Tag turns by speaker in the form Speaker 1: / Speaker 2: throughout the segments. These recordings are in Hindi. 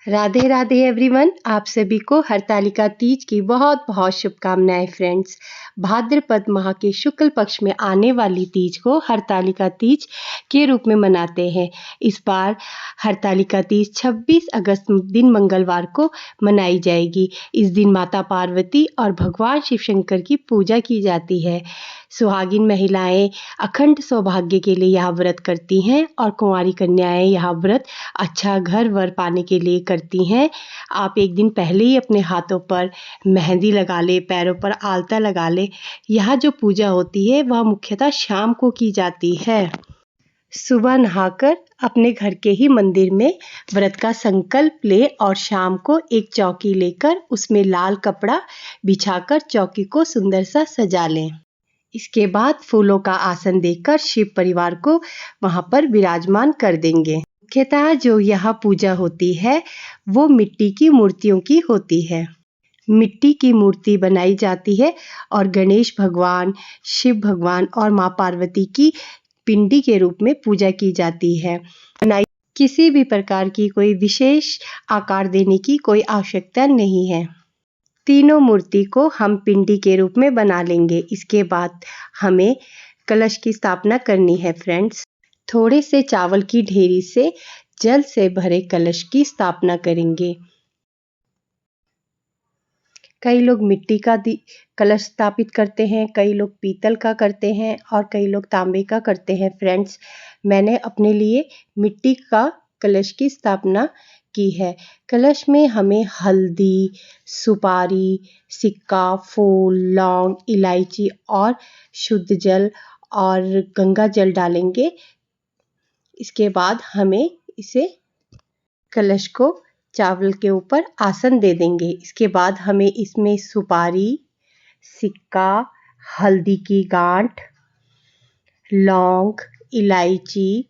Speaker 1: राधे राधे एवरीवन, आप सभी को हरतालिका तीज की बहुत बहुत शुभकामनाएं फ्रेंड्स। भाद्रपद माह के शुक्ल पक्ष में आने वाली तीज को हरतालिका तीज के रूप में मनाते हैं। इस बार हरतालिका तीज 26 अगस्त दिन मंगलवार को मनाई जाएगी। इस दिन माता पार्वती और भगवान शिव शंकर की पूजा की जाती है। सुहागिन महिलाएं अखंड सौभाग्य के लिए यह व्रत करती हैं और कुंवारी कन्याएं यह व्रत अच्छा घर वर पाने के लिए करती हैं। आप एक दिन पहले ही अपने हाथों पर मेहंदी लगा ले, पैरों पर आलता लगा ले। यह जो पूजा होती है वह मुख्यतः शाम को की जाती है। सुबह नहाकर अपने घर के ही मंदिर में व्रत का संकल्प ले और शाम को एक चौकी लेकर उसमें लाल कपड़ा बिछाकर चौकी को सुंदर सा सजा लें। इसके बाद फूलों का आसन देकर शिव परिवार को वहां पर विराजमान कर देंगे। मुख्यतः जो यह पूजा होती है वो मिट्टी की मूर्तियों की होती है। मिट्टी की मूर्ति बनाई जाती है और गणेश भगवान, शिव भगवान और माँ पार्वती की पिंडी के रूप में पूजा की जाती है। किसी भी प्रकार की कोई विशेष आकार देने की कोई आवश्यकता नहीं है। तीनों मूर्ति को हम पिंडी के रूप में बना लेंगे। इसके बाद हमें कलश की स्थापना करनी है फ्रेंड्स। थोड़े से चावल की ढेरी से जल से भरे कलश की स्थापना करेंगे। कई लोग मिट्टी का कलश स्थापित करते हैं, कई लोग पीतल का करते हैं और कई लोग तांबे का करते हैं फ्रेंड्स। मैंने अपने लिए मिट्टी का कलश की स्थापना की है। कलश में हमें हल्दी, सुपारी, सिक्का, फूल, लौंग, इलायची और शुद्ध जल और गंगा जल डालेंगे। इसके बाद हमें इसे कलश को चावल के ऊपर आसन दे देंगे। इसके बाद हमें इसमें सुपारी, सिक्का, हल्दी की गांठ, लौंग, इलायची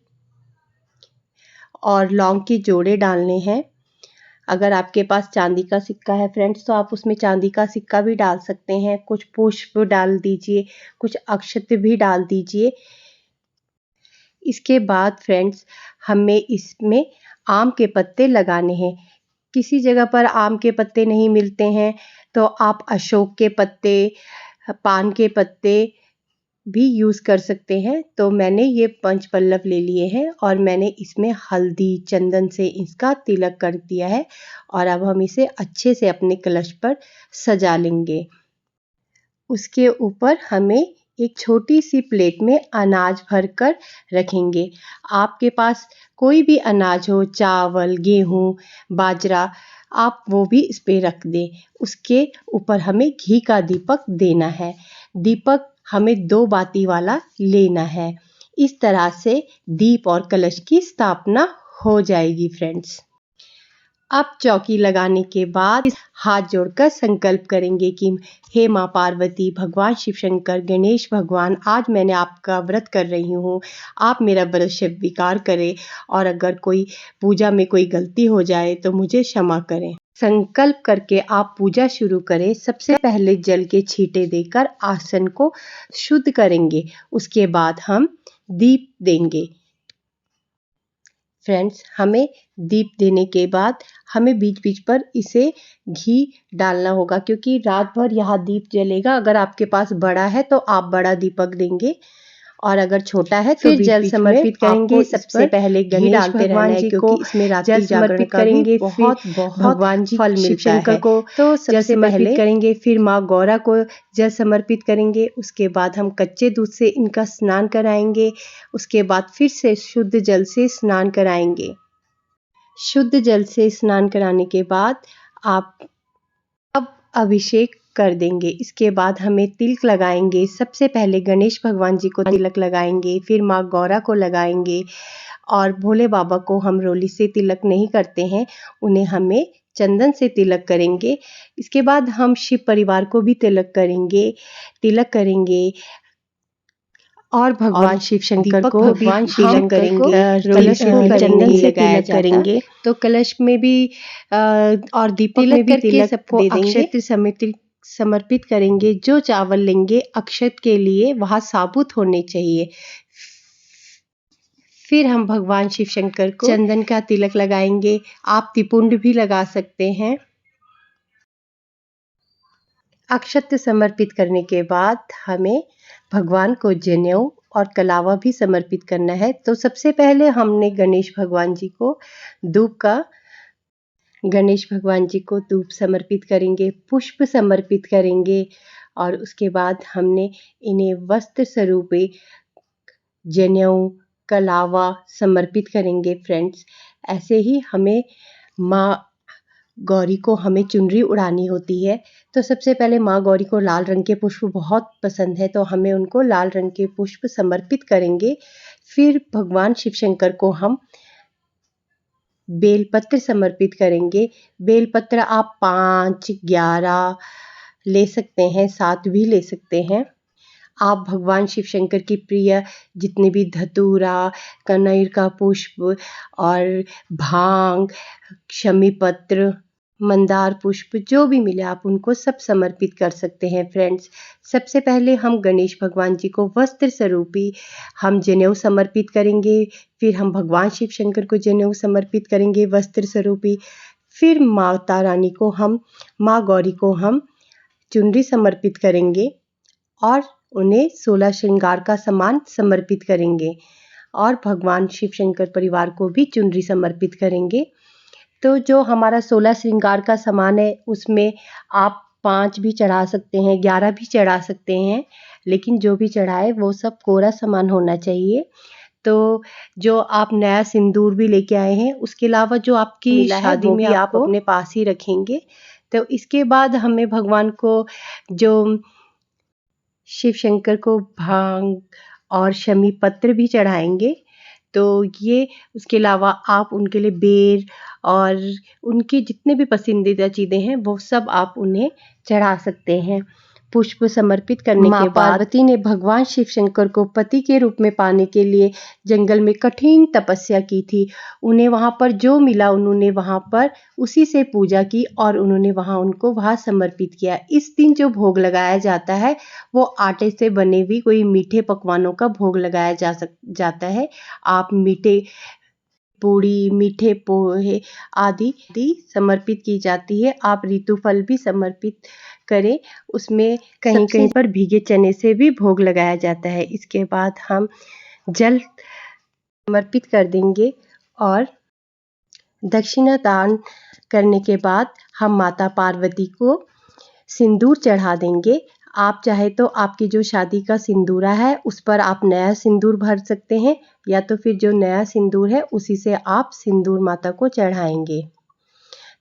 Speaker 1: और लौंग के जोड़े डालने हैं। अगर आपके पास चांदी का सिक्का है फ्रेंड्स तो आप उसमें चांदी का सिक्का भी डाल सकते हैं। कुछ पुष्प डाल दीजिए, कुछ अक्षत भी डाल दीजिए। इसके बाद फ्रेंड्स हमें इसमें आम के पत्ते लगाने हैं। किसी जगह पर आम के पत्ते नहीं मिलते हैं तो आप अशोक के पत्ते, पान के पत्ते भी यूज़ कर सकते हैं। तो मैंने ये पंचपल्लव ले लिए हैं और मैंने इसमें हल्दी, चंदन से इसका तिलक कर दिया है और अब हम इसे अच्छे से अपने कलश पर सजा लेंगे। उसके ऊपर हमें एक छोटी सी प्लेट में अनाज भर कर रखेंगे। आपके पास कोई भी अनाज हो, चावल, गेहूँ, बाजरा, आप वो भी इस पे रख दें। उसके ऊपर हमें घी का दीपक देना है। दीपक हमें 2 बाती वाला लेना है। इस तरह से दीप और कलश की स्थापना हो जाएगी फ्रेंड्स। अब चौकी लगाने के बाद हाथ जोड़कर संकल्प करेंगे कि हे माँ पार्वती, भगवान शिव शंकर, गणेश भगवान, आज मैंने आपका व्रत कर रही हूँ। आप मेरा व्रत स्वीकार करें और अगर कोई पूजा में कोई गलती हो जाए तो मुझे क्षमा करें। संकल्प करके आप पूजा शुरू करें। सबसे पहले जल के छींटे देकर आसन को शुद्ध करेंगे। उसके बाद हम दीप देंगे। फ्रेंड्स हमें दीप देने के बाद हमें बीच बीच पर इसे घी डालना होगा क्योंकि रात भर यह दीप जलेगा। अगर आपके पास बड़ा है तो आप बड़ा दीपक देंगे और अगर छोटा है तो फिर जल समर्पित करेंगे। सबसे पहले गणेश भगवान जी को इसमें रात्रि समर्पित करेंगे। बहुत भगवान जी फल मिलता है को तो सबसे पहले करेंगे। फिर माँ गौरा को जल समर्पित करेंगे। उसके बाद हम कच्चे दूध से इनका स्नान कराएंगे। उसके बाद फिर से शुद्ध जल से स्नान कराएंगे। शुद्ध जल से स्नान कराने के बाद आप अब अभिषेक कर देंगे। इसके बाद हमें तिलक लगाएंगे। सबसे पहले गणेश भगवान जी को तिलक लगाएंगे, फिर माँ गौरा को लगाएंगे और भोले बाबा को हम रोली से तिलक नहीं करते हैं, उन्हें हमें चंदन से तिलक करेंगे। इसके बाद हम शिव परिवार को भी तिलक करेंगे और भगवान शिव शंकर को भगवान शिव करेंगे। कलश को चंदन से तिलक करेंगे तो कलश में भी और दीपक में भी तिलक सबको अक्षत समर्पित करेंगे। जो चावल लेंगे अक्षत के लिए वह साबुत होने चाहिए। फिर हम भगवान शिव शंकर को चंदन का तिलक लगाएंगे। आप त्रिपुंड भी लगा सकते हैं। अक्षत समर्पित करने के बाद हमें भगवान को जनेऊ और कलावा भी समर्पित करना है। तो सबसे पहले हमने गणेश भगवान जी को धूप समर्पित करेंगे, पुष्प समर्पित करेंगे और उसके बाद हमने इन्हें वस्त्र स्वरूप जनेऊ कलावा समर्पित करेंगे फ्रेंड्स। ऐसे ही हमें माँ गौरी को हमें चुनरी उड़ानी होती है। तो सबसे पहले माँ गौरी को लाल रंग के पुष्प बहुत पसंद है, तो हमें उनको लाल रंग के पुष्प समर्पित करेंगे। फिर भगवान शिव शंकर को हम बेलपत्र समर्पित करेंगे। बेलपत्र आप 5, 11 ले सकते हैं, 7 भी ले सकते हैं। आप भगवान शिव शंकर की प्रिय जितने भी धतूरा, कनेर का पुष्प और भांग, शमी पत्र, मंदार पुष्प जो भी मिले आप उनको सब समर्पित कर सकते हैं फ्रेंड्स। सबसे पहले हम गणेश भगवान जी को वस्त्र स्वरूपी हम जनेऊ समर्पित करेंगे। फिर हम भगवान शिव शंकर को जनेऊ समर्पित करेंगे वस्त्र स्वरूपी। फिर माता रानी को माँ गौरी को हम चुनरी समर्पित करेंगे और उन्हें 16 श्रृंगार का सामान समर्पित करेंगे और भगवान शिव शंकर परिवार को भी चुनरी समर्पित करेंगे। तो जो हमारा 16 श्रृंगार का सामान है उसमें आप 5 भी चढ़ा सकते हैं, 11 भी चढ़ा सकते हैं, लेकिन जो भी चढ़ाए वो सब कोरा सामान होना चाहिए। तो जो आप नया सिंदूर भी लेके आए हैं, उसके अलावा जो आपकी शादी में आप अपने पास ही रखेंगे। तो इसके बाद हमें भगवान को जो शिव शंकर को भांग और शमी पत्र भी चढ़ाएंगे। तो ये उसके अलावा आप उनके लिए बेर और उनकी जितने भी पसंदीदा चीज़ें हैं वो सब आप उन्हें चढ़ा सकते हैं। पुष्प समर्पित करने के बाद पार्वती ने भगवान शिव शंकर को पति के रूप में पाने के लिए जंगल में कठिन तपस्या की थी। उन्हें वहाँ पर जो मिला उन्होंने वहाँ पर उसी से पूजा की और उन्होंने वहाँ समर्पित किया। इस दिन जो भोग लगाया जाता है वो आटे से बने हुए कोई मीठे पकवानों का भोग लगाया जाता है। आप मीठे पूड़ी, मीठे पोहे आदि समर्पित की जाती है। आप ऋतुफल भी समर्पित करें, उसमें कहीं कहीं पर भीगे चने से भी भोग लगाया जाता है। इसके बाद हम जल समर्पित कर देंगे और दक्षिणा दान करने के बाद हम माता पार्वती को सिंदूर चढ़ा देंगे। आप चाहे तो आपकी जो शादी का सिंदूरा है उस पर आप नया सिंदूर भर सकते हैं, या तो फिर जो नया सिंदूर है उसी से आप सिंदूर माता को चढ़ाएंगे।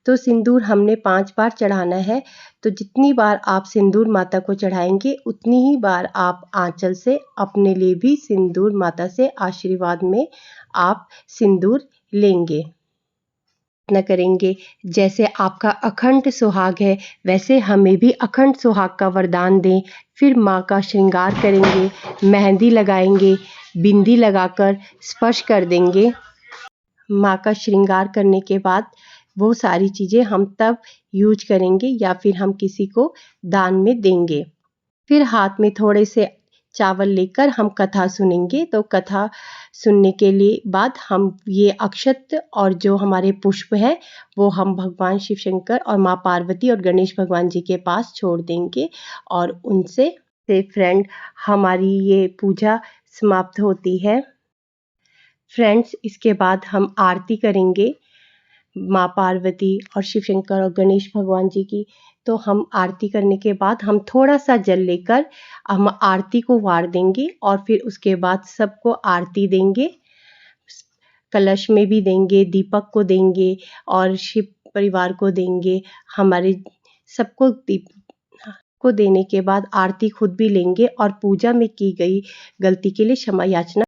Speaker 1: तो सिंदूर हमने 5 बार चढ़ाना है। तो जितनी बार आप सिंदूर माता को चढ़ाएंगे उतनी ही बार आप आंचल से अपने लिए भी सिंदूर माता से आशीर्वाद में आप सिंदूर लेंगे न करेंगे। जैसे आपका अखंड सुहाग है वैसे हमें भी अखंड सुहाग का वरदान दें। फिर माँ का श्रृंगार करेंगे, मेहंदी लगाएंगे, बिंदी लगाकर स्पर्श कर देंगे। माँ का श्रृंगार करने के बाद वो सारी चीज़ें हम तब यूज करेंगे या फिर हम किसी को दान में देंगे। फिर हाथ में थोड़े से चावल लेकर हम कथा सुनेंगे। तो कथा सुनने के लिए बाद हम ये अक्षत और जो हमारे पुष्प हैं वो हम भगवान शिव शंकर और माँ पार्वती और गणेश भगवान जी के पास छोड़ देंगे और उनसे फ्रेंड हमारी ये पूजा समाप्त होती है। फ्रेंड्स इसके बाद हम आरती करेंगे माँ पार्वती और शिव शंकर और गणेश भगवान जी की। तो हम आरती करने के बाद हम थोड़ा सा जल लेकर हम आरती को वार देंगे और फिर उसके बाद सबको आरती देंगे। कलश में भी देंगे, दीपक को देंगे और शिव परिवार को देंगे। हमारे सबको को देने के बाद आरती खुद भी लेंगे और पूजा में की गई गलती के लिए क्षमा याचना